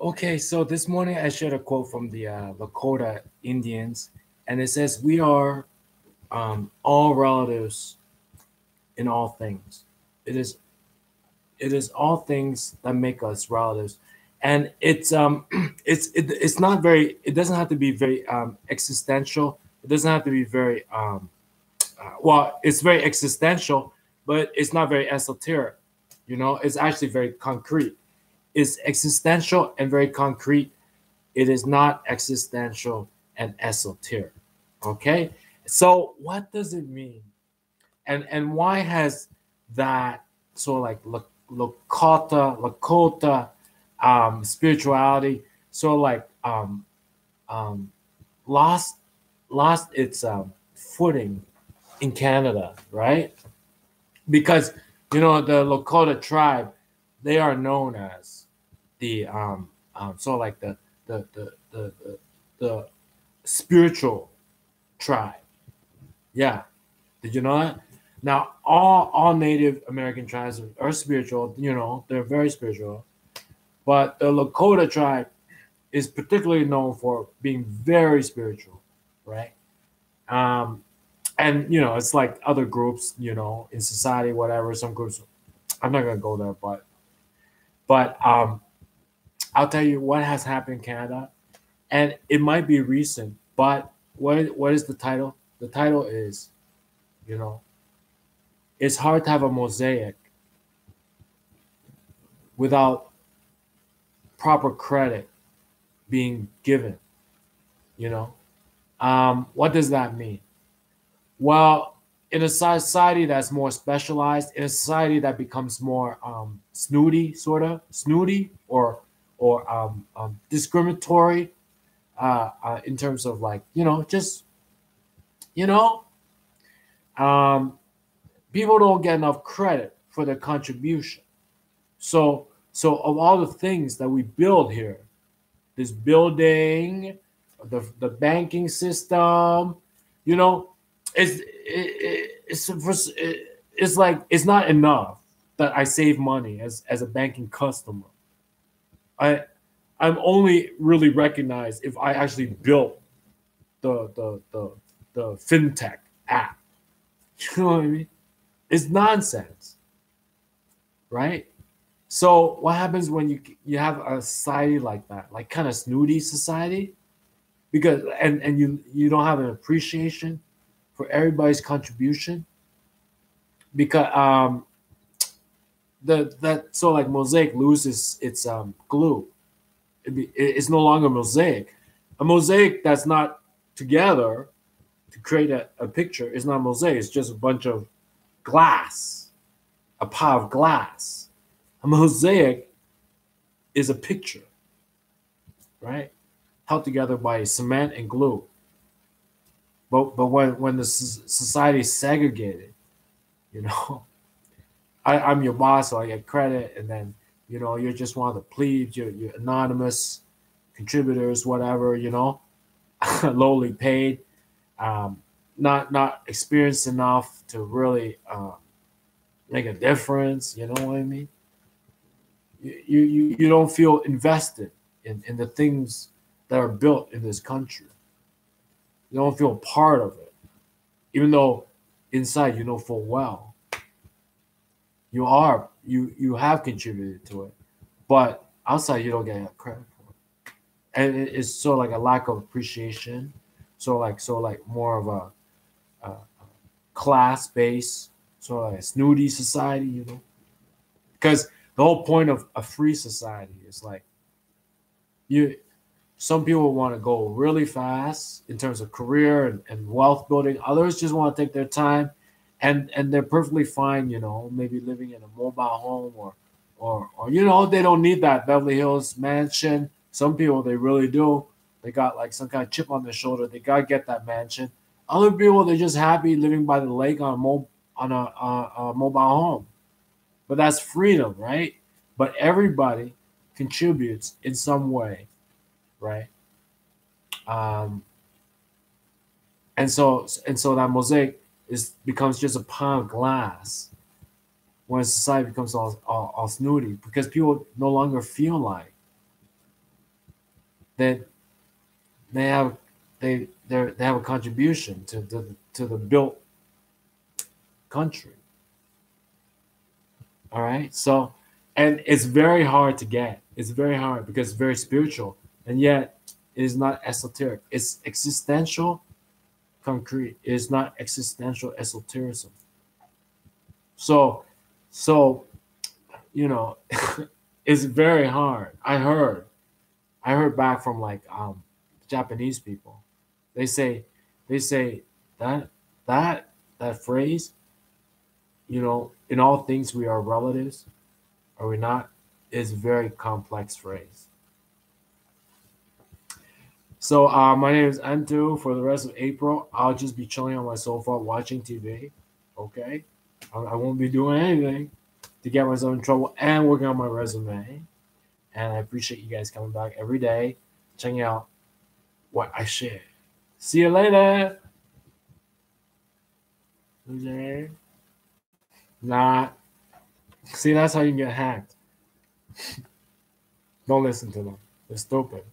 Okay, so this morning I shared a quote from the Lakota Indians, and it says, "We are all relatives in all things. It is it is all things that make us relatives." And it's not very. It doesn't have to be very existential. It doesn't have to be very well. It's very existential, but it's not very esoteric. It's actually very concrete. It's existential and very concrete. It is not existential and esoteric. Okay, so what does it mean, and why has that sort of like Lakota spirituality sort of like um, lost lost its footing in Canada, right? Because the Lakota tribe, they are known as the sort of like the spiritual tribe. Yeah, did you know that? Now, all Native American tribes are spiritual. They're very spiritual, but the Lakota tribe is particularly known for being very spiritual, right? Um, and it's like other groups, in society, whatever. Some groups, I'm not gonna go there, but I'll tell you what has happened in Canada, and it might be recent, but what is the title? The title is, you know, it's hard to have a mosaic without proper credit being given. You know, what does that mean? Well, in a society that's more specialized, in a society that becomes more snooty, or discriminatory in terms of like just you know um, people don't get enough credit for their contribution. So of all the things that we build here, this building, the banking system, you know, it's like it's not enough that I save money as a banking customer. I I'm only really recognized if I actually built the fintech app. You know what I mean? It's nonsense, right? So what happens when you have a society like that, like kind of snooty society, because and you don't have an appreciation for everybody's contribution, because that so like Mosaic loses its glue. It's no longer mosaic. A mosaic that's not together to create a picture is not mosaic. It's just a bunch of glass, a pile of glass. A mosaic is a picture, right? Held together by cement and glue. But when the society is segregated, you know, I'm your boss, so I get credit, and then you're just one of the plebes, you're anonymous contributors, whatever, lowly paid, not experienced enough to really make a difference. You know what I mean? You don't feel invested in the things that are built in this country. You don't feel part of it, even though inside you know full well you have contributed to it, but outside you don't get credit for it, and it's sort of like a lack of appreciation. So like more of a class based, sort of like a snooty society, because the whole point of a free society is like you some people want to go really fast in terms of career and wealth building. Others just want to take their time, and they're perfectly fine, maybe living in a mobile home, or they don't need that Beverly Hills mansion. Some people, they really do. They got like some kind of chip on their shoulder. They gotta get that mansion. Other people, they're just happy living by the lake on a mobile home. But that's freedom, right? But everybody contributes in some way, right? Um, and so that mosaic becomes just a pound of glass when society becomes all snooty, because people no longer feel like then they have they have a contribution to the built country. All right. So, and it's very hard to get. It's very hard because it's very spiritual, and yet it is not esoteric. It's existential, concrete. It is not existential esotericism. So, so you know, it's very hard. I heard back from like Japanese people. They say they say that that phrase, you know, in all things we are relatives, are we not, is a very complex phrase. So my name is Antu. For the rest of April, I'll just be chilling on my sofa watching TV. Okay, I won't be doing anything to get myself in trouble and working on my resume. And I appreciate you guys coming back every day, checking out what I share. See you later. Okay. Nah. See, that's how you get hacked. Don't listen to them. They're stupid.